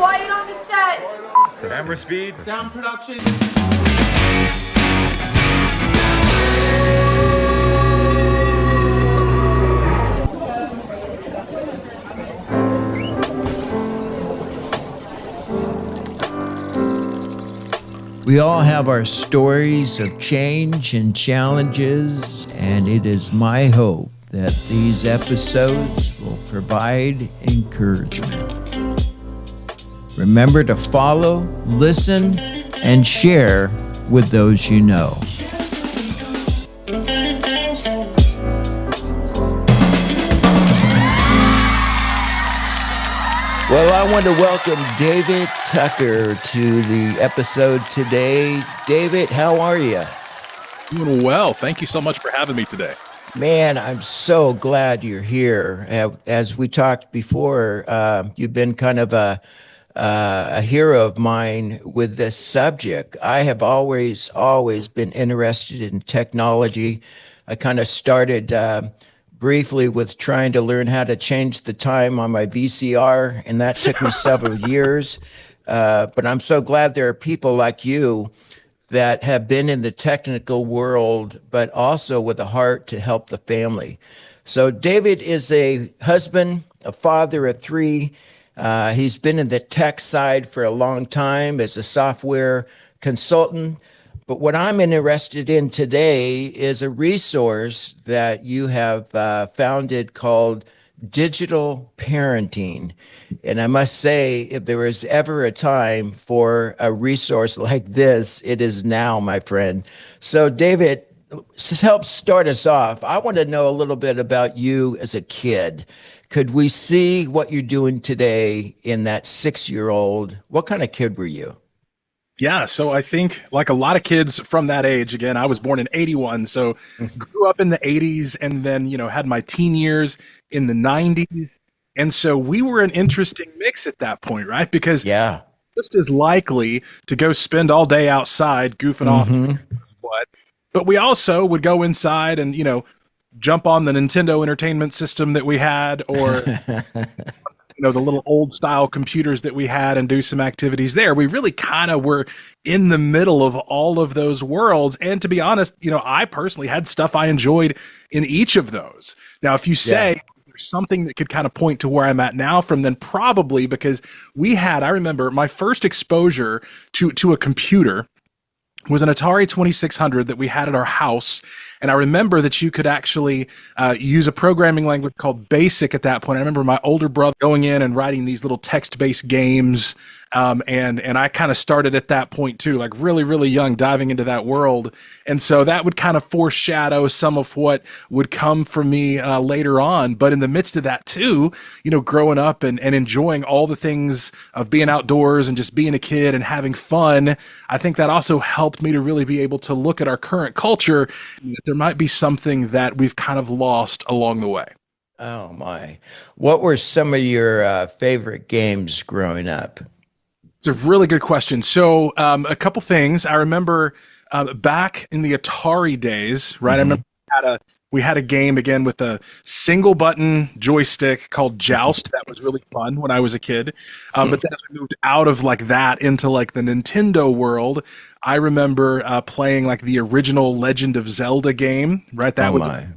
Quiet on the set. Camera speed. Sound production. We all have our stories of change and challenges, and it is my hope that these episodes will provide encouragement. Remember to follow, listen, and share with those you know. Well, I want to welcome David Tucker to the episode today. David, how are you? Doing well. Thank you so much for having me today. Man, I'm so glad you're here. As we talked before, you've been kind of a hero of mine with this subject. I have always been interested in technology. I kind of started briefly with trying to learn how to change the time on my VCR, and that took me several years. But I'm so glad there are people like you that have been in the technical world, but also with a heart to help the family. So David is a husband, a father of three. He's been in the tech side for a long time as a software consultant. But what I'm interested in today is a resource that you have founded called Digital Parenting. And I must say, if there was ever a time for a resource like this, it is now, my friend. So, David, help start us off. I want to know a little bit about you as a kid. Could we see what you're doing today in that 6-year-old? What kind of kid were you? Yeah, so I think like a lot of kids from that age, again, I was born in 81, so grew up in the 80s and then, had my teen years in the 90s. And so we were an interesting mix at that point, right? Because just as likely to go spend all day outside goofing off, but we also would go inside and, jump on the Nintendo Entertainment System that we had, or the little old style computers that we had, and do some activities there. We really kind of were in the middle of all of those worlds. And to be honest, I personally had stuff I enjoyed in each of those. Now, if you say there's something that could kind of point to where I'm at now from then, probably because I remember my first exposure to a computer was an Atari 2600 that we had at our house. And I remember that you could actually use a programming language called BASIC at that point. I remember my older brother going in and writing these little text-based games. And I kind of started at that point too, like really, really young, diving into that world. And so that would kind of foreshadow some of what would come for me later on. But in the midst of that too, growing up and enjoying all the things of being outdoors and just being a kid and having fun, I think that also helped me to really be able to look at our current culture. There might be something that we've kind of lost along the way. Oh my. What were some of your favorite games growing up? It's a really good question. So a couple things. I remember back in the Atari days, right? I remember we had a game again with a single button joystick called Joust. That was really fun when I was a kid. But then as we moved out of like that into like the Nintendo world, I remember playing like the original Legend of Zelda game, right? That was a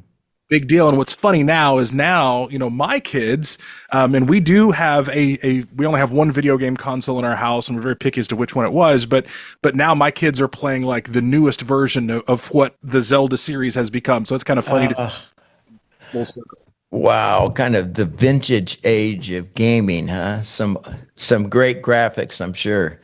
big deal. And what's funny now is my kids, and we do have we only have one video game console in our house, and we're very picky as to which one it was, but to now my kids are playing like the newest version of what the Zelda series has become. So it's kind of funny full circle. Wow, kind of the vintage age of gaming, huh? Some great graphics, I'm sure.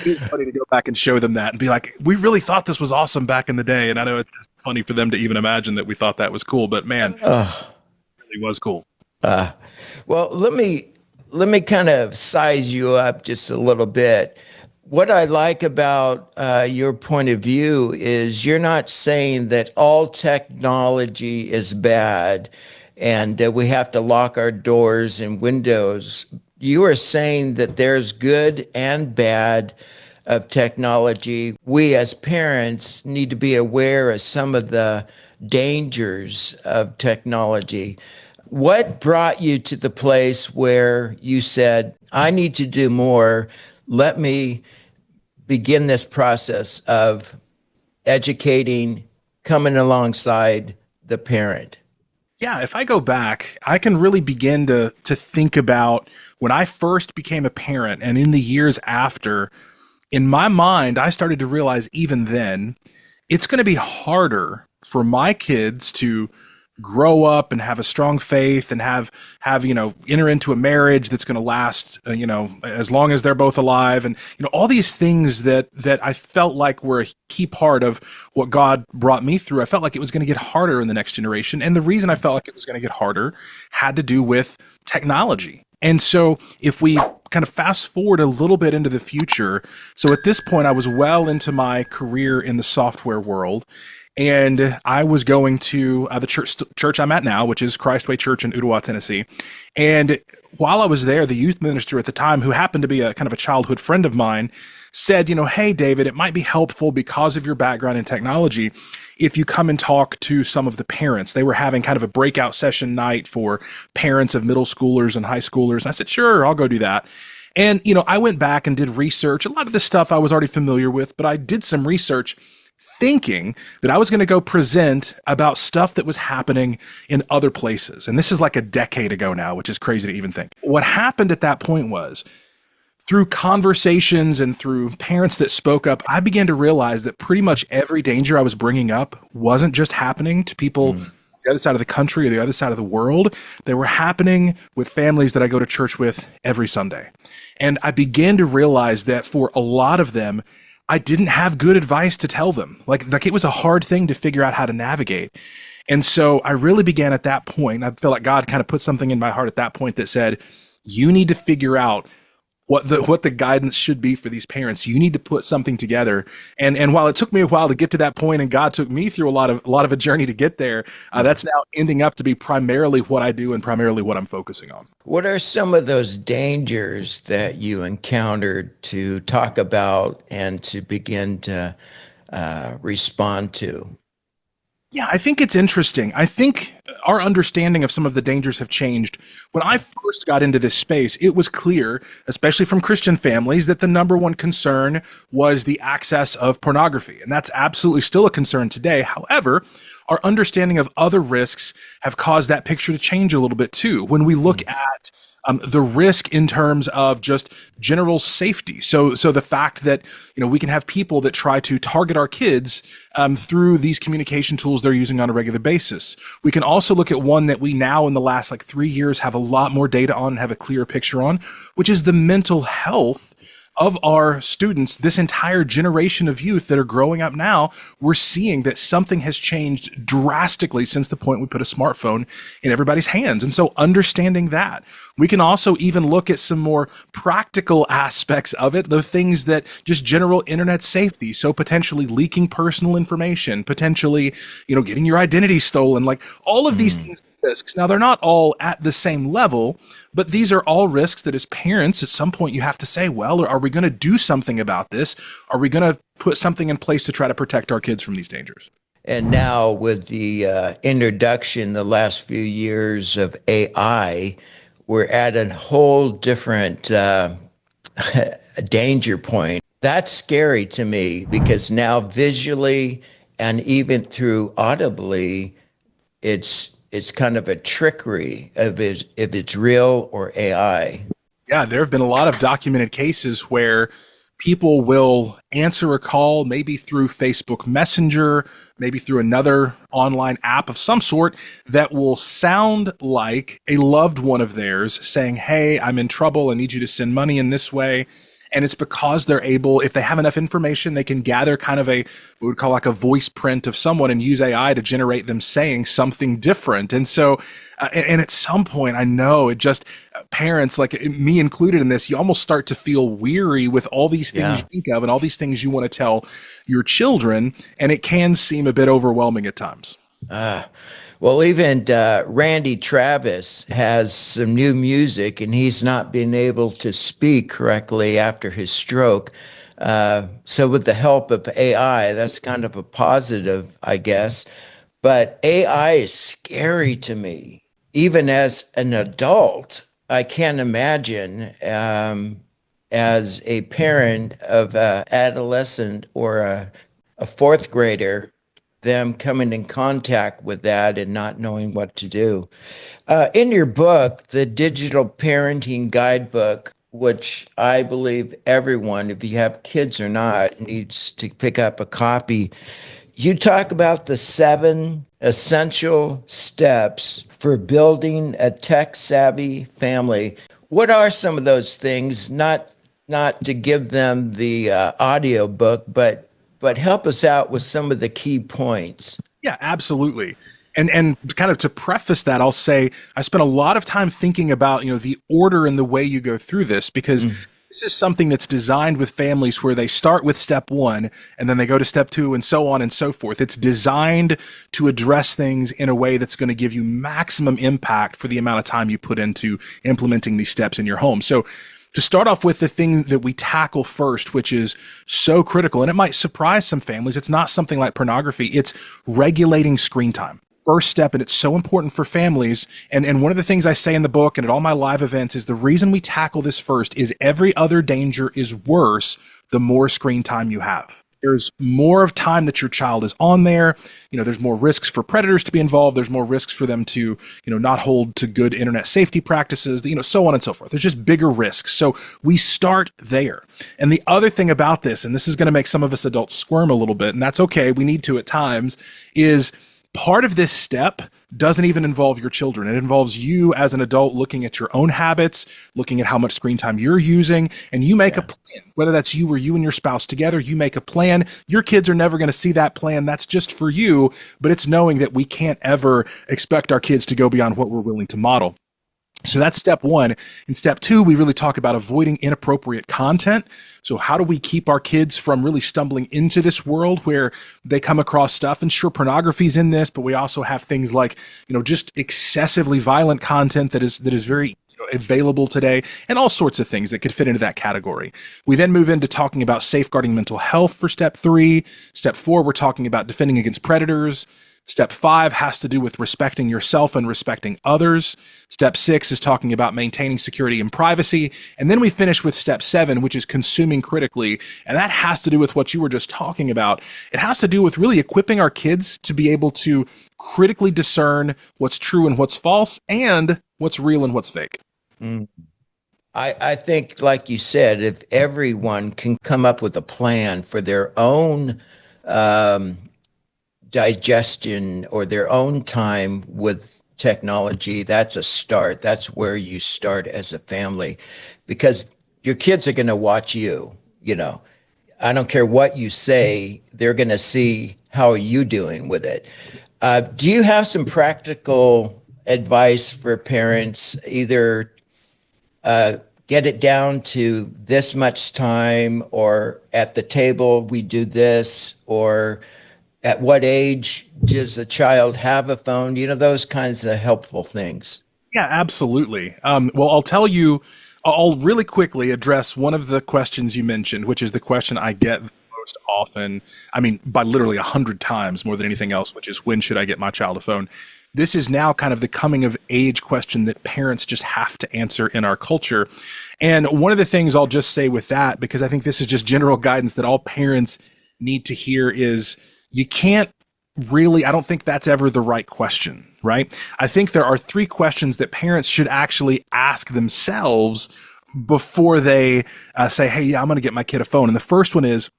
It's funny to go back and show them that and be like, we really thought this was awesome back in the day. And I know it's funny for them to even imagine that we thought that was cool, but man, it really was cool. Well, let me kind of size you up just a little bit. What I like about your point of view is you're not saying that all technology is bad and we have to lock our doors and windows. You are saying that there's good and bad of technology. We as parents need to be aware of some of the dangers of technology. what brought you to the place where you said, I need to do more? Let me begin this process of educating, coming alongside the parent. Yeah, if I go back, I can really begin to think about when I first became a parent and in the years after. In my mind, I started to realize even then, it's going to be harder for my kids to grow up and have a strong faith and have enter into a marriage that's going to last as long as they're both alive, and all these things that I felt like were a key part of what God brought me through. I felt like it was going to get harder in the next generation, and the reason I felt like it was going to get harder had to do with technology. And so if we kind of fast forward a little bit into the future, so at this point I was well into my career in the software world, and I was going to the church I'm at now, which is Christ Way Church in Ottawa, Tennessee. And while I was there, the youth minister at the time, who happened to be a kind of a childhood friend of mine, said, hey, David, it might be helpful because of your background in technology if you come and talk to some of the parents. They were having kind of a breakout session night for parents of middle schoolers and high schoolers. And I said, sure, I'll go do that. And, I went back and did research. A lot of this stuff I was already familiar with, but I did some research thinking that I was going to go present about stuff that was happening in other places. And this is like a decade ago now, which is crazy to even think. What happened at that point was, through conversations and through parents that spoke up, I began to realize that pretty much every danger I was bringing up wasn't just happening to people on the other side of the country or the other side of the world. They were happening with families that I go to church with every Sunday. And I began to realize that for a lot of them, I didn't have good advice to tell them. Like it was a hard thing to figure out how to navigate. And so I really began at that point. I feel like God kind of put something in my heart at that point that said, you need to figure out what the guidance should be for these parents. You need to put something together. And while it took me a while to get to that point, and God took me through a lot of a journey to get there, that's now ending up to be primarily what I do and primarily what I'm focusing on. What are some of those dangers that you encountered to talk about and to begin to respond to? Yeah, I think it's interesting. I think our understanding of some of the dangers have changed. When I first got into this space, it was clear, especially from Christian families, that the number one concern was the access of pornography. And that's absolutely still a concern today. However, our understanding of other risks have caused that picture to change a little bit too. When we look at the risk in terms of just general safety. So the fact that, we can have people that try to target our kids through these communication tools they're using on a regular basis. We can also look at one that we now in the last 3 years have a lot more data on and have a clearer picture on, which is the mental health of our students. This entire generation of youth that are growing up now, we're seeing that something has changed drastically since the point we put a smartphone in everybody's hands. And so understanding that, we can also even look at some more practical aspects of it, the things that just general internet safety. So potentially leaking personal information, potentially, getting your identity stolen, like all of these things. Risks. Now, they're not all at the same level, but these are all risks that as parents, at some point you have to say, well, are we going to do something about this? Are we going to put something in place to try to protect our kids from these dangers? And now with the introduction the last few years of AI, we're at a whole different danger point. That's scary to me because now visually and even through audibly, it's kind of a trickery of if it's real or AI. Yeah, there have been a lot of documented cases where people will answer a call, maybe through Facebook Messenger, maybe through another online app of some sort, that will sound like a loved one of theirs saying, hey, I'm in trouble. I need you to send money in this way. And it's because they're able, if they have enough information, they can gather kind of we would call like a voice print of someone and use AI to generate them saying something different. And so, and at some point, I know it just, parents, like me included in this, you almost start to feel weary with all these things you think of and all these things you want to tell your children. And it can seem a bit overwhelming at times. Well, even Randy Travis has some new music, and he's not been able to speak correctly after his stroke. So with the help of AI, that's kind of a positive, I guess. But AI is scary to me. even as an adult, I can't imagine as a parent of an adolescent or a fourth grader, them coming in contact with that and not knowing what to do. In your book, the Digital Parenting Guidebook, which I believe everyone, if you have kids or not, needs to pick up a copy, you talk about the 7 essential steps for building a tech-savvy family. What are some of those things? Not to give them the audio book, but help us out with some of the key points. Yeah, absolutely. And kind of to preface that, I'll say I spent a lot of time thinking about, the order and the way you go through this, because this is something that's designed with families where they start with step 1 and then they go to step 2 and so on and so forth. It's designed to address things in a way that's going to give you maximum impact for the amount of time you put into implementing these steps in your home. So to start off with the thing that we tackle first, which is so critical, and it might surprise some families, it's not something like pornography, it's regulating screen time. First step, and it's so important for families. And one of the things I say in the book and at all my live events is the reason we tackle this first is every other danger is worse the more screen time you have. There's more of time that your child is on there. There's more risks for predators to be involved. There's more risks for them to, not hold to good internet safety practices, so on and so forth. There's just bigger risks. So we start there. And the other thing about this, and this is going to make some of us adults squirm a little bit, and that's okay, we need to at times, is part of this step doesn't even involve your children. It involves you as an adult looking at your own habits, looking at how much screen time you're using, and you make a plan. Whether that's you or you and your spouse together, you make a plan. Your kids are never going to see that plan. That's just for you, but it's knowing that we can't ever expect our kids to go beyond what we're willing to model. So that's step 1. In step 2, we really talk about avoiding inappropriate content. So how do we keep our kids from really stumbling into this world where they come across stuff? And sure, pornography's in this, but we also have things like, just excessively violent content that is very available today, and all sorts of things that could fit into that category. We then move into talking about safeguarding mental health for step 3. Step 4, we're talking about defending against predators. Step 5 has to do with respecting yourself and respecting others. Step 6 is talking about maintaining security and privacy. And then we finish with step 7, which is consuming critically. And that has to do with what you were just talking about. It has to do with really equipping our kids to be able to critically discern what's true and what's false, and what's real and what's fake. I think, like you said, if everyone can come up with a plan for their own digestion or their own time with technology, that's a start. That's where you start as a family, because your kids are going to watch you. I don't care what you say, they're going to see how are you doing with it. Do you have some practical advice for parents, either get it down to this much time, or at the table we do this, or at what age does a child have a phone? Those kinds of helpful things. Yeah, absolutely. Well, I'll really quickly address one of the questions you mentioned, which is the question I get most often. I mean, by literally 100 times more than anything else, which is, when should I get my child a phone? This is now kind of the coming of age question that parents just have to answer in our culture. And one of the things I'll just say with that, because I think this is just general guidance that all parents need to hear, is you can't really, I don't think that's ever the right question, right? I think there are 3 questions that parents should actually ask themselves before they say, hey, yeah, I'm going to get my kid a phone. And the first one is,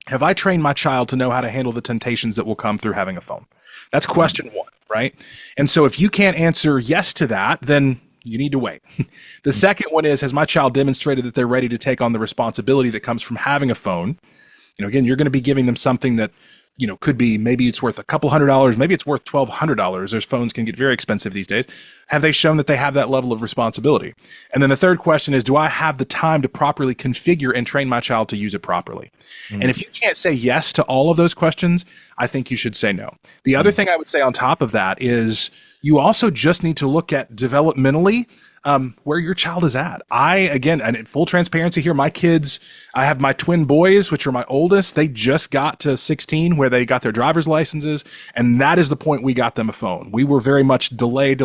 have I trained my child to know how to handle the temptations that will come through having a phone? That's question 1, right? And so if you can't answer yes to that, then you need to wait. The second one is, has my child demonstrated that they're ready to take on the responsibility that comes from having a phone? Again, you're going to be giving them something that could be, maybe it's worth a couple $100, maybe it's worth $1,200. Those phones can get very expensive these days. Have they shown that they have that level of responsibility? And then the third question is, do I have the time to properly configure and train my child to use it properly? And if you can't say yes to all of those questions, I think you should say no. The other thing I would say on top of that is, you also just need to look at developmentally, where your child is at. Again, and in full transparency here, my kids, I have my twin boys, which are my oldest. They just got to 16 where they got their driver's licenses. And that is the point we got them a phone. We were very much delay.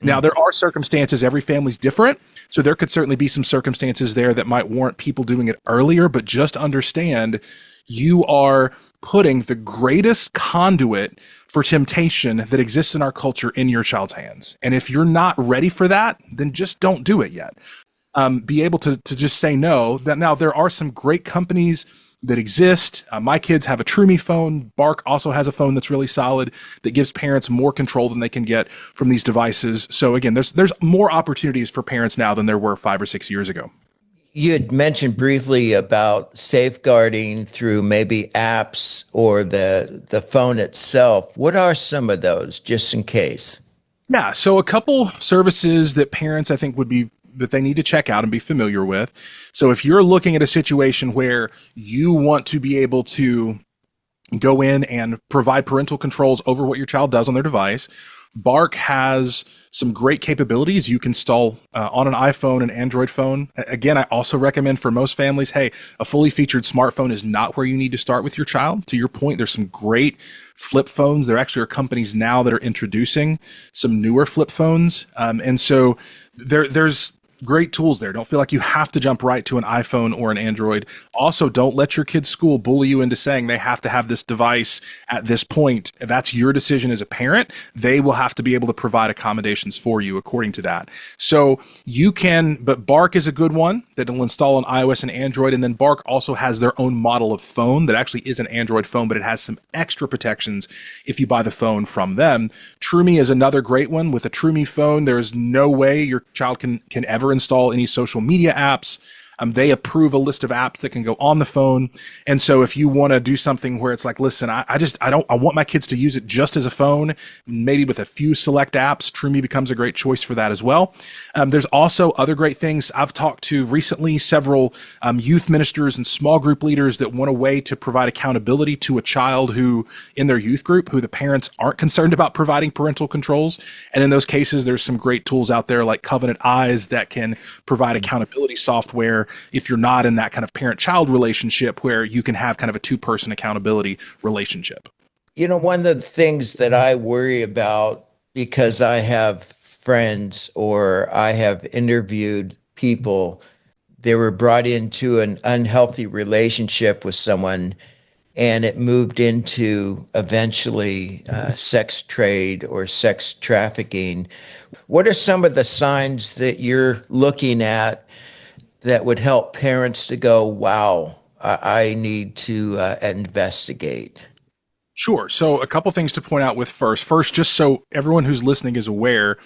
Now, there are circumstances, every family's different. So there could certainly be some circumstances there that might warrant people doing it earlier, but just understand you are putting the greatest conduit for temptation that exists in our culture in your child's hands. And if you're not ready for that, then just don't do it yet. Be able to just say no. That now there are some great companies that exist. My kids have a TrueMe phone. Bark also has a phone that's really solid that gives parents more control than they can get from these devices. So again, there's more opportunities for parents now than there were 5 or 6 years ago. You had mentioned briefly about safeguarding through maybe apps or the phone itself. What are some of those, just in case? Yeah, so a couple services that parents I think that they need to check out and be familiar with. So if you're looking at a situation where you want to be able to go in and provide parental controls over what your child does on their device, Bark has some great capabilities you can install on an iPhone and Android phone. Again, I also recommend for most families, hey, a fully featured smartphone is not where you need to start with your child. To your point, there's some great flip phones. There actually are companies now that are introducing some newer flip phones. And so there's great tools there. Don't feel like you have to jump right to an iPhone or an Android. Also, don't let your kid's school bully you into saying they have to have this device at this point. That's your decision as a parent. They will have to be able to provide accommodations for you according to that. So you can, but Bark is a good one that will install on iOS and Android. And then Bark also has their own model of phone that actually is an Android phone, but it has some extra protections if you buy the phone from them. TrueMe is another great one. With a TrueMe phone, there's no way your child can ever install any social media apps. They approve a list of apps that can go on the phone. And so if you want to do something where it's like, listen, I want my kids to use it just as a phone, maybe with a few select apps, TrueMe becomes a great choice for that as well. There's also other great things. I've talked to recently several youth ministers and small group leaders that want a way to provide accountability to a child who in their youth group, who the parents aren't concerned about providing parental controls. And in those cases, there's some great tools out there like Covenant Eyes that can provide accountability software if you're not in that kind of parent-child relationship where you can have kind of a two-person accountability relationship. You know, one of the things that I worry about, because I have friends or I have interviewed people, they were brought into an unhealthy relationship with someone and it moved into eventually sex trade or sex trafficking. What are some of the signs that you're looking at that would help parents to go, wow, I need to investigate? Sure. So a couple things to point out with first, just so everyone who's listening is aware,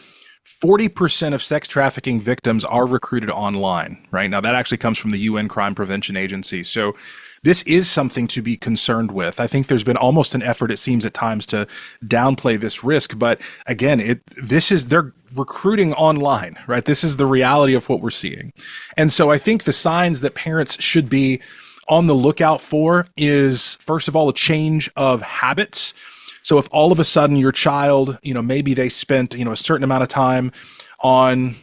40% of sex trafficking victims are recruited online, right? Now that actually comes from the UN Crime Prevention Agency. So this is something to be concerned with. I think there's been almost an effort, it seems at times, to downplay this risk. But again, they're recruiting online, right? This is the reality of what we're seeing. And so I think the signs that parents should be on the lookout for is, first of all, a change of habits. So if all of a sudden your child, maybe they spent, a certain amount of time online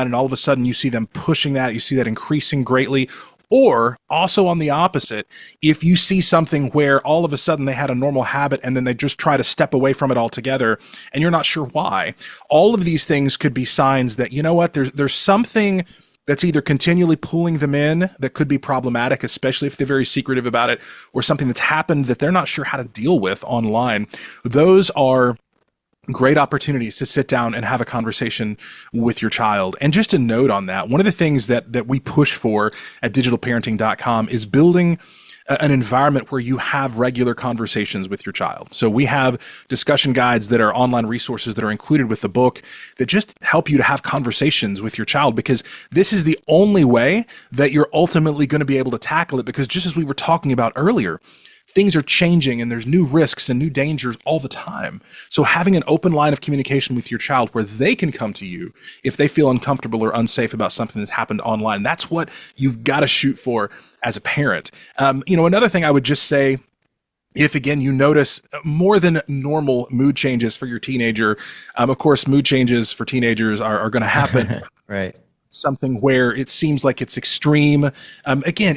and all of a sudden you see them pushing that, you see that increasing greatly. Or also on the opposite, if you see something where all of a sudden they had a normal habit and then they just try to step away from it altogether and you're not sure why, all of these things could be signs that, there's something that's either continually pulling them in that could be problematic, especially if they're very secretive about it, or something that's happened that they're not sure how to deal with online. Those are great opportunities to sit down and have a conversation with your child. And just a note on that, one of the things that we push for at digitalparenting.com is building an environment where you have regular conversations with your child. So we have discussion guides that are online resources that are included with the book that just help you to have conversations with your child, because this is the only way that you're ultimately going to be able to tackle it. Because just as we were talking about earlier, things are changing and there's new risks and new dangers all the time. So having an open line of communication with your child where they can come to you if they feel uncomfortable or unsafe about something that's happened online, that's what you've got to shoot for as a parent. Another thing I would just say if again you notice more than normal mood changes for your teenager, of course, mood changes for teenagers are going to happen. Right. Something where it seems like it's extreme. Again,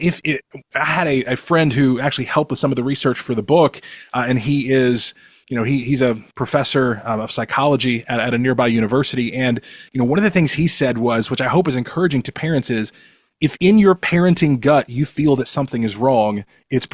I had a friend who actually helped with some of the research for the book, and he is, he's a professor of psychology at a nearby university. And, one of the things he said was, which I hope is encouraging to parents, is if in your parenting gut you feel that something is wrong, there's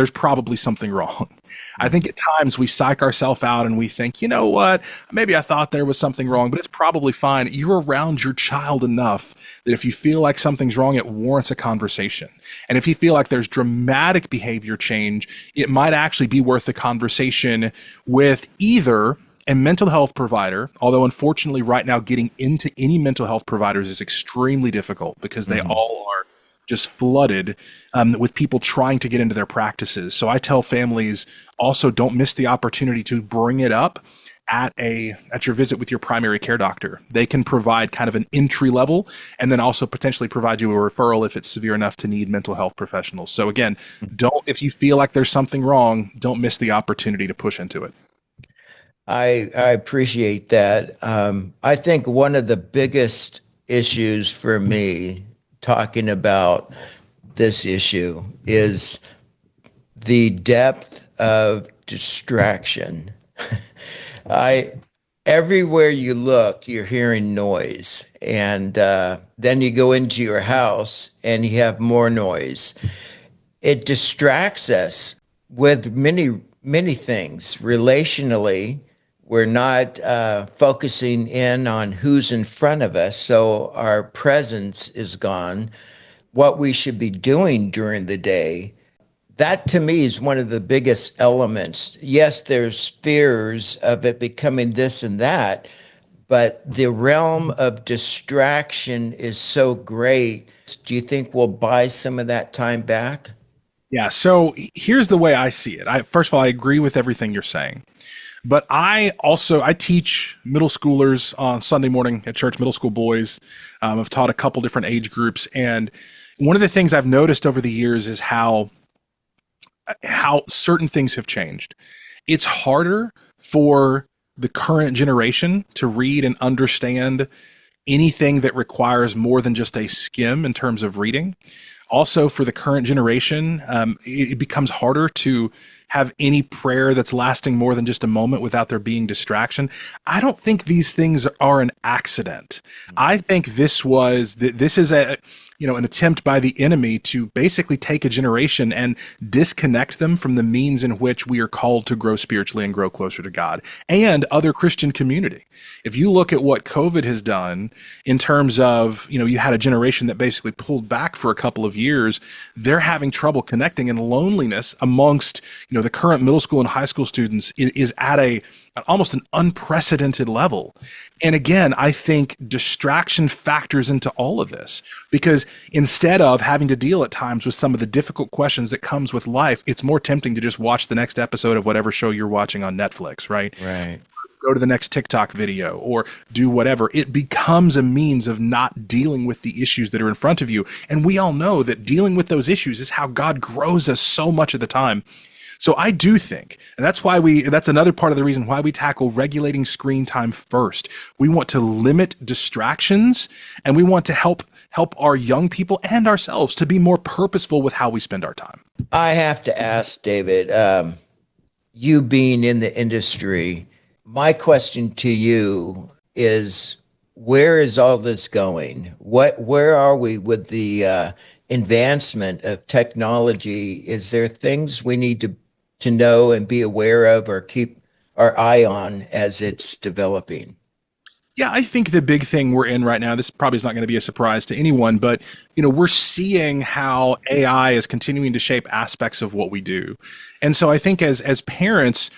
probably something wrong. I think at times we psych ourselves out and we think, you know what, maybe I thought there was something wrong, but it's probably fine. You're around your child enough that if you feel like something's wrong, it warrants a conversation. And if you feel like there's dramatic behavior change, it might actually be worth a conversation with either a mental health provider, although unfortunately right now getting into any mental health providers is extremely difficult because they all are just flooded with people trying to get into their practices. So I tell families also don't miss the opportunity to bring it up at your visit with your primary care doctor. They can provide kind of an entry level and then also potentially provide you a referral if it's severe enough to need mental health professionals. So again, if you feel like there's something wrong, don't miss the opportunity to push into it. I appreciate that. I think one of the biggest issues for me talking about this issue is the depth of distraction. Everywhere you look, you're hearing noise, and then you go into your house and you have more noise. It distracts us with many things relationally. We're not focusing in on who's in front of us, so our presence is gone. What we should be doing during the day, that to me is one of the biggest elements. Yes, there's fears of it becoming this and that, but the realm of distraction is so great. Do you think we'll buy some of that time back? Yeah, so here's the way I see it. First of all, I agree with everything you're saying. But I teach middle schoolers on Sunday morning at church, middle school boys. I've taught a couple different age groups. And one of the things I've noticed over the years is how certain things have changed. It's harder for the current generation to read and understand anything that requires more than just a skim in terms of reading. Also, for the current generation, it becomes harder to have any prayer that's lasting more than just a moment without there being distraction. I don't think these things are an accident. I think this is an attempt by the enemy to basically take a generation and disconnect them from the means in which we are called to grow spiritually and grow closer to God and other Christian community. If you look at what COVID has done in terms of, you had a generation that basically pulled back for a couple of years, they're having trouble connecting, and loneliness amongst, the current middle school and high school students is at almost an unprecedented level. And again, I think distraction factors into all of this, because instead of having to deal at times with some of the difficult questions that comes with life, it's more tempting to just watch the next episode of whatever show you're watching on Netflix, right? Right. Go to the next TikTok video or do whatever. It becomes a means of not dealing with the issues that are in front of you. And we all know that dealing with those issues is how God grows us so much of the time. So I do think, and that's another part of the reason why we tackle regulating screen time first. We want to limit distractions, and we want to help our young people and ourselves to be more purposeful with how we spend our time. I have to ask, David, you being in the industry, my question to you is, where is all this going? Where are we with the advancement of technology? Is there things we need to know and be aware of or keep our eye on as it's developing? Yeah, I think the big thing we're in right now, this probably is not going to be a surprise to anyone, but we're seeing how AI is continuing to shape aspects of what we do. And so I think as parents,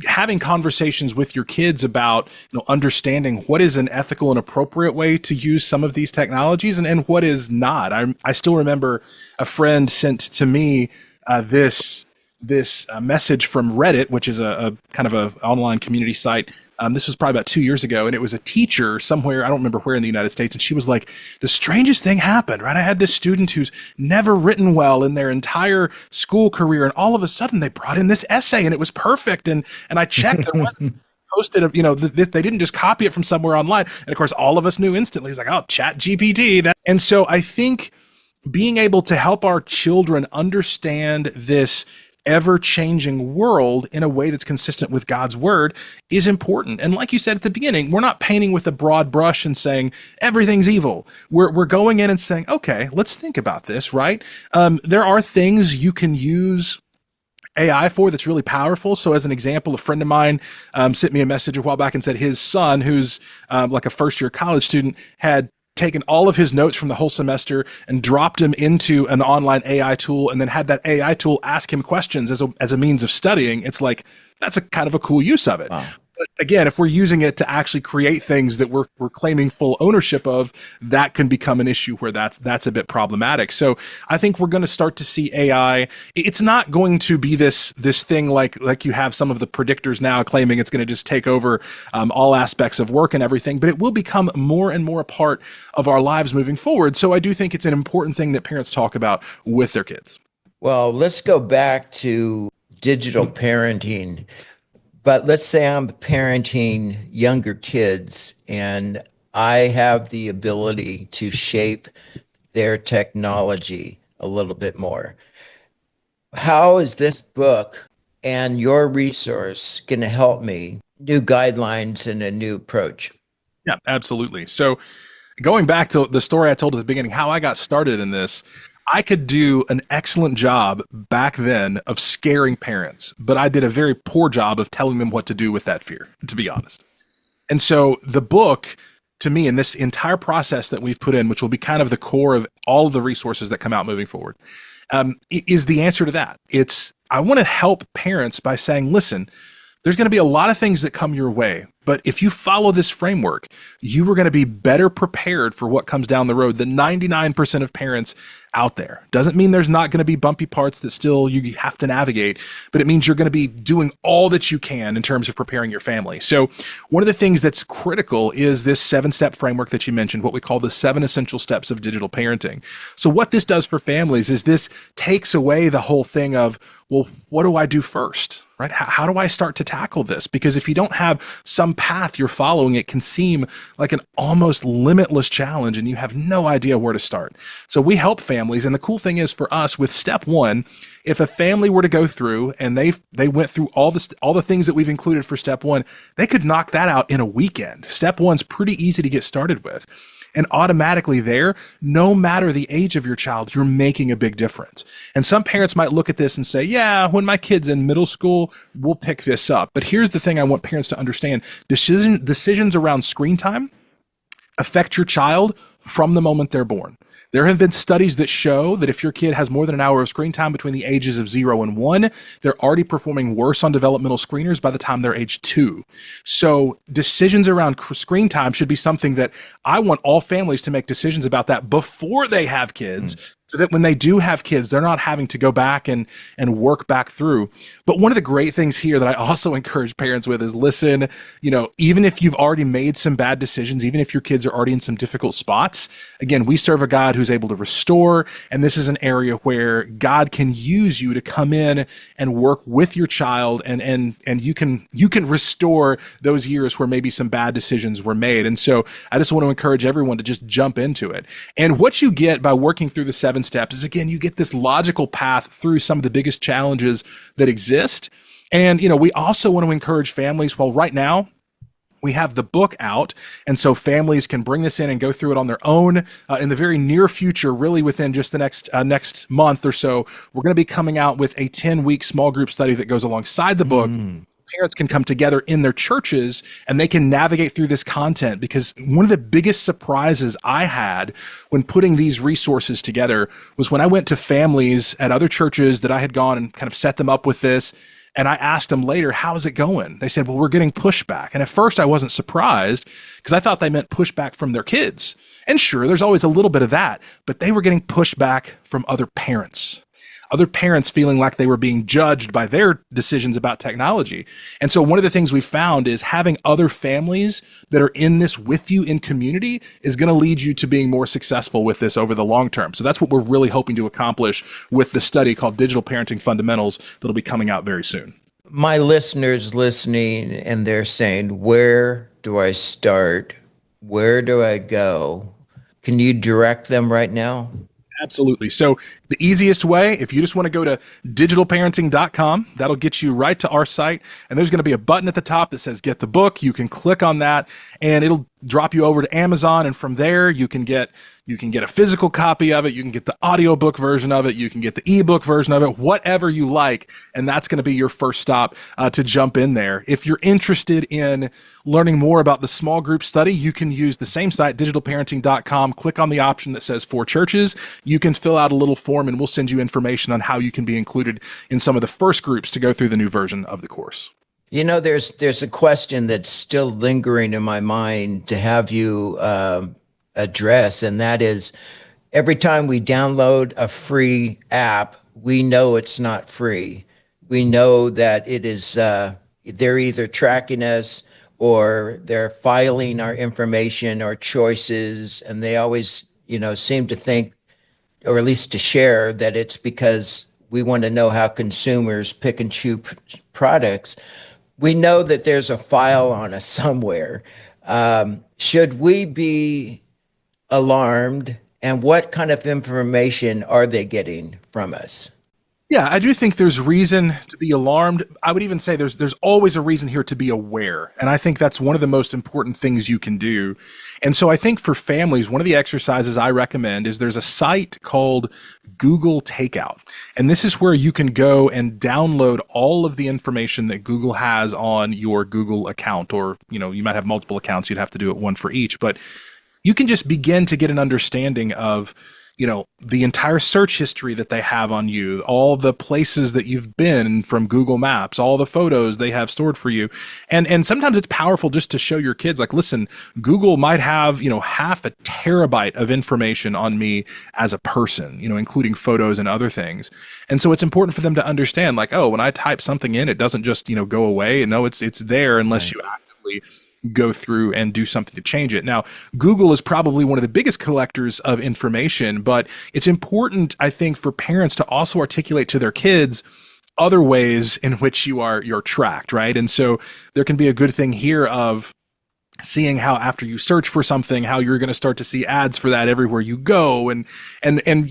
having conversations with your kids about understanding what is an ethical and appropriate way to use some of these technologies and what is not. I still remember a friend sent to me this this message from Reddit, which is a kind of a online community site. This was probably about 2 years ago, and it was a teacher somewhere, I don't remember where in the United States, and she was like, the strangest thing happened, right? I had this student who's never written well in their entire school career, and all of a sudden they brought in this essay, and it was perfect, and I checked and posted, they didn't just copy it from somewhere online, and of course all of us knew instantly. It's like, oh, Chat GPT. And so I think being able to help our children understand this ever-changing world in a way that's consistent with God's word is important. And like you said at the beginning, we're not painting with a broad brush and saying everything's evil. We're going in and saying, okay, let's think about this, right? There are things you can use AI for that's really powerful. So as an example, a friend of mine sent me a message a while back and said his son, who's like a first-year college student, had taken all of his notes from the whole semester and dropped them into an online AI tool, and then had that AI tool ask him questions as a means of studying. It's like, that's a kind of a cool use of it. Wow. But again, if we're using it to actually create things that we're claiming full ownership of, that can become an issue where that's a bit problematic. So I think we're going to start to see AI. It's not going to be this thing like you have some of the predictors now claiming it's going to just take over all aspects of work and everything, but it will become more and more a part of our lives moving forward. So I do think it's an important thing that parents talk about with their kids. Well, let's go back to digital parenting. But let's say I'm parenting younger kids and I have the ability to shape their technology a little bit more. How is this book and your resource going to help me? New guidelines and a new approach. Yeah, absolutely. So going back to the story I told at the beginning, how I got started in this, I could do an excellent job back then of scaring parents, but I did a very poor job of telling them what to do with that fear, to be honest. And so the book, to me, and this entire process that we've put in, which will be kind of the core of all of the resources that come out moving forward, is the answer to that. I want to help parents by saying, listen, there's going to be a lot of things that come your way, but if you follow this framework, you are going to be better prepared for what comes down the road than 99% of parents out there. Doesn't mean there's not going to be bumpy parts that still you have to navigate, but it means you're going to be doing all that you can in terms of preparing your family. So one of the things that's critical is this 7-step framework that you mentioned, what we call the 7 essential steps of digital parenting. So what this does for families is this takes away the whole thing of, well, what do I do first, right? How do I start to tackle this? Because if you don't have some path you're following, it can seem like an almost limitless challenge and you have no idea where to start. So we help families. And the cool thing is for us with step 1, if a family were to go through and they went through all the things that we've included for step 1, they could knock that out in a weekend. Step 1's pretty easy to get started with. And automatically there, no matter the age of your child, you're making a big difference. And some parents might look at this and say, yeah, when my kid's in middle school, we'll pick this up. But here's the thing I want parents to understand. Decisions around screen time affect your child from the moment they're born. There have been studies that show that if your kid has more than an hour of screen time between the ages of 0 and 1, they're already performing worse on developmental screeners by the time they're age 2. So decisions around screen time should be something that I want all families to make decisions about that before they have kids. So that when they do have kids, they're not having to go back and work back through. But one of the great things here that I also encourage parents with is listen, even if you've already made some bad decisions, even if your kids are already in some difficult spots, again, we serve a God who's able to restore. And this is an area where God can use you to come in and work with your child and you can restore those years where maybe some bad decisions were made. And so I just want to encourage everyone to just jump into it. And what you get by working through the 7 steps is, again, you get this logical path through some of the biggest challenges that exist. And, we also want to encourage families. Well, right now we have the book out. And so families can bring this in and go through it on their own. In the very near future, really within just the next month or so, we're going to be coming out with a 10-week small group study that goes alongside the book. Parents can come together in their churches and they can navigate through this content, because one of the biggest surprises I had when putting these resources together was when I went to families at other churches that I had gone and kind of set them up with this. And I asked them later, how's it going? They said, well, we're getting pushback. And at first I wasn't surprised because I thought they meant pushback from their kids. And sure, there's always a little bit of that, but they were getting pushback from other parents. other parents feeling like they were being judged by their decisions about technology. And so one of the things we found is having other families that are in this with you in community is going to lead you to being more successful with this over the long term. So that's what we're really hoping to accomplish with the study called Digital Parenting Fundamentals that'll be coming out very soon. My listeners listening, and they're saying, where do I start? Where do I go? Can you direct them right now? Absolutely. So the easiest way, if you just want to go to digitalparenting.com, that'll get you right to our site. And there's going to be a button at the top that says get the book. You can click on that and it'll drop you over to Amazon. And from there, you can get a physical copy of it. You can get the audiobook version of it. You can get the ebook version of it, whatever you like. And that's going to be your first stop to jump in there. If you're interested in learning more about the small group study, you can use the same site, digitalparenting.com. Click on the option that says for churches. You can fill out a little form and we'll send you information on how you can be included in some of the first groups to go through the new version of the course. You know, there's a question that's still lingering in my mind to have you address, and that is, every time we download a free app, we know it's not free. We know that it is they're either tracking us or they're filing our information or choices, and they always, seem to think, or at least to share, that it's because we want to know how consumers pick and choose products. We know that there's a file on us somewhere. Should we be alarmed? And what kind of information are they getting from us? Yeah, I do think there's reason to be alarmed. I would even say there's always a reason here to be aware. And I think that's one of the most important things you can do. And so I think for families, one of the exercises I recommend is there's a site called Google Takeout. And this is where you can go and download all of the information that Google has on your Google account, or, you might have multiple accounts. You'd have to do it one for each, but you can just begin to get an understanding of the entire search history that they have on you, all the places that you've been from Google Maps, all the photos they have stored for you. And sometimes it's powerful just to show your kids, like, listen, Google might have, half a terabyte of information on me as a person, including photos and other things. And so it's important for them to understand, like, oh, when I type something in, it doesn't just, go away. No, it's there unless you actively go through and do something to change it. Now, Google is probably one of the biggest collectors of information, but it's important, I think, for parents to also articulate to their kids other ways in which you're tracked, right? And so there can be a good thing here of seeing how after you search for something, how you're going to start to see ads for that everywhere you go. And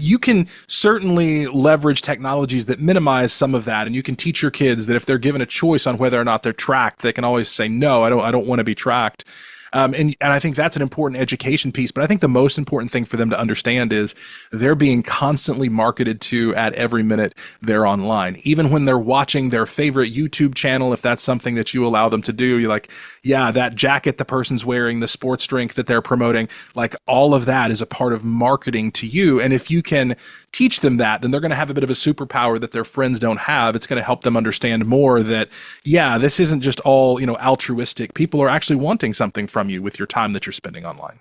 you can certainly leverage technologies that minimize some of that. And you can teach your kids that if they're given a choice on whether or not they're tracked, they can always say, no, I don't want to be tracked. And I think that's an important education piece. But I think the most important thing for them to understand is they're being constantly marketed to at every minute they're online. Even when they're watching their favorite YouTube channel, if that's something that you allow them to do, you're like, yeah, that jacket the person's wearing, the sports drink that they're promoting, like all of that is a part of marketing to you. And if you can teach them that, then they're going to have a bit of a superpower that their friends don't have. It's going to help them understand more that, yeah, this isn't just all, altruistic. People are actually wanting something from you with your time that you're spending online.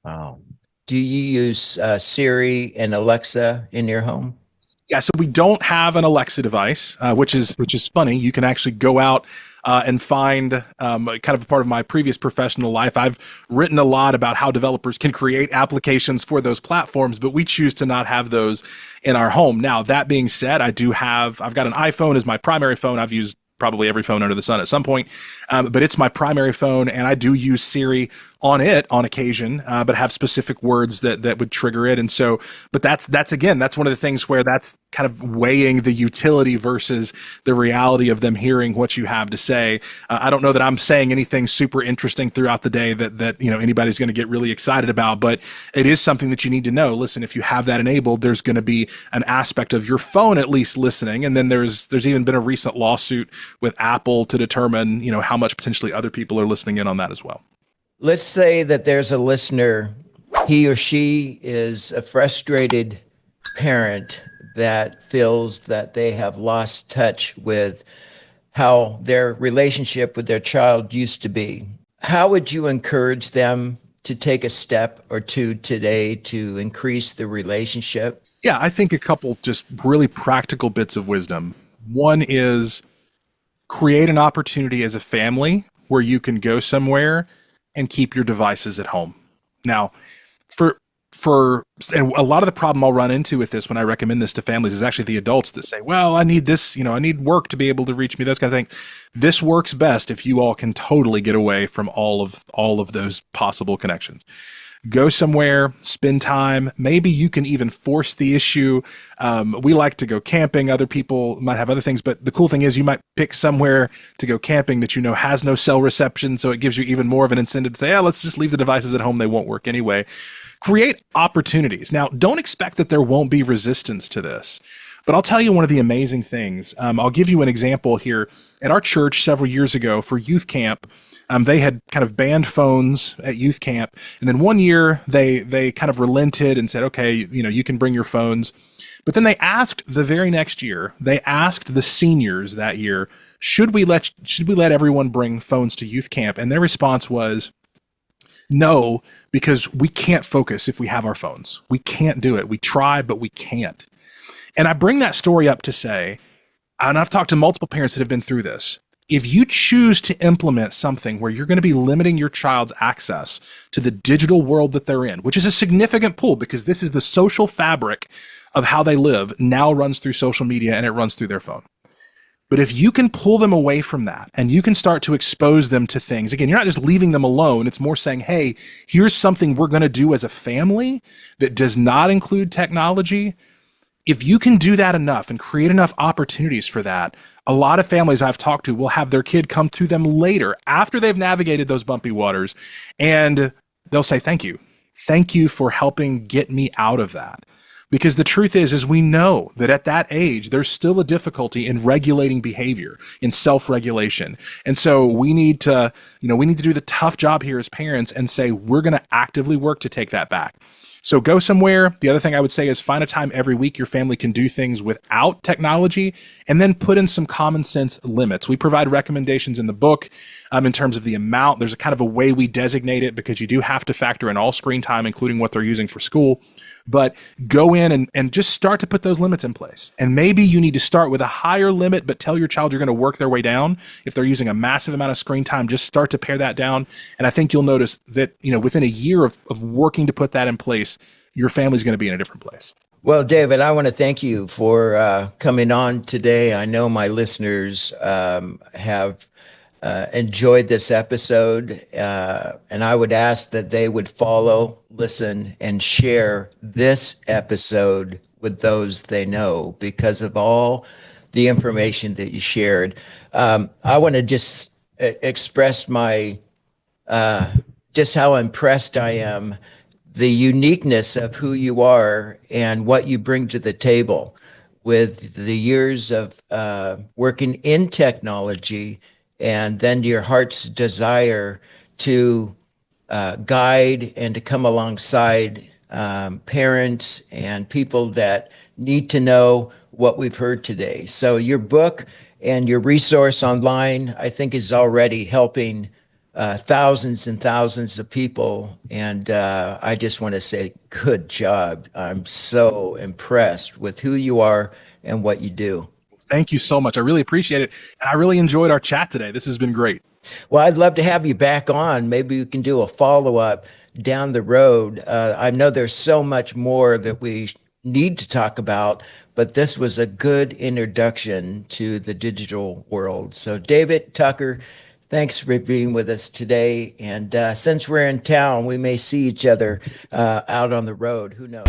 Wow. Do you use Siri and Alexa in your home? Yeah, so we don't have an Alexa device, which is funny. You can actually go out and find kind of a part of my previous professional life. I've written a lot about how developers can create applications for those platforms, but we choose to not have those in our home. Now, that being said, I've got an iPhone as my primary phone. I've used probably every phone under the sun at some point, but it's my primary phone, and I do use Siri on it on occasion, but have specific words that would trigger it. And so, but that's one of the things where that's kind of weighing the utility versus the reality of them hearing what you have to say. I don't know that I'm saying anything super interesting throughout the day that anybody's going to get really excited about, but it is something that you need to know. Listen, if you have that enabled, there's going to be an aspect of your phone at least listening. And then there's even been a recent lawsuit with Apple to determine, how much potentially other people are listening in on that as well. Let's say that there's a listener, he or she is a frustrated parent that feels that they have lost touch with how their relationship with their child used to be. How would you encourage them to take a step or two today to increase the relationship? Yeah, I think a couple just really practical bits of wisdom. One is create an opportunity as a family where you can go somewhere and keep your devices at home. Now, for and a lot of the problem I'll run into with this when I recommend this to families is actually the adults that say, "Well, I need this, I need work to be able to reach me," those kind of things. This works best if you all can totally get away from all of those possible connections. Go somewhere, spend time. Maybe you can even force the issue. We like to go camping. Other people might have other things, but the cool thing is you might pick somewhere to go camping that has no cell reception, so it gives you even more of an incentive to say, let's just leave the devices at home. They won't work anyway. Create opportunities. Now, don't expect that there won't be resistance to this. But I'll tell you one of the amazing things. I'll give you an example here. At our church several years ago for youth camp, they had kind of banned phones at youth camp. And then one year they kind of relented and said, okay, you can bring your phones. But then they asked the very next year, they asked the seniors that year, should we let everyone bring phones to youth camp? And their response was, no, because we can't focus if we have our phones. We can't do it. We try, but we can't. And I bring that story up to say, and I've talked to multiple parents that have been through this, if you choose to implement something where you're going to be limiting your child's access to the digital world that they're in, which is a significant pull because this is the social fabric of how they live, now runs through social media and it runs through their phone. But if you can pull them away from that and you can start to expose them to things, again, you're not just leaving them alone. It's more saying, hey, here's something we're going to do as a family that does not include technology. If you can do that enough and create enough opportunities for that, a lot of families I've talked to will have their kid come to them later after they've navigated those bumpy waters, and they'll say, thank you. Thank you for helping get me out of that. Because the truth is we know that at that age, there's still a difficulty in regulating behavior, in self-regulation. And so we need to do the tough job here as parents and say, we're going to actively work to take that back. So go somewhere. The other thing I would say is find a time every week your family can do things without technology, and then put in some common sense limits. We provide recommendations in the book in terms of the amount. There's a kind of a way we designate it because you do have to factor in all screen time, including what they're using for school. But go in and just start to put those limits in place. And maybe you need to start with a higher limit, but tell your child you're going to work their way down. If they're using a massive amount of screen time, just start to pare that down. And I think you'll notice that, within a year of working to put that in place, your family's going to be in a different place. Well, David, I want to thank you for coming on today. I know my listeners have enjoyed this episode, and I would ask that they would follow, listen, and share this episode with those they know because of all the information that you shared. I want to just express my just how impressed I am, the uniqueness of who you are and what you bring to the table with the years of working in technology, and then your heart's desire to guide and to come alongside parents and people that need to know what we've heard today. So your book and your resource online, I think, is already helping thousands and thousands of people. And I just want to say, good job. I'm so impressed with who you are and what you do. Thank you so much. I really appreciate it. And I really enjoyed our chat today. This has been great. Well, I'd love to have you back on. Maybe we can do a follow-up down the road. I know there's so much more that we need to talk about, but this was a good introduction to the digital world. So David Tucker, thanks for being with us today. And since we're in town, we may see each other out on the road. Who knows?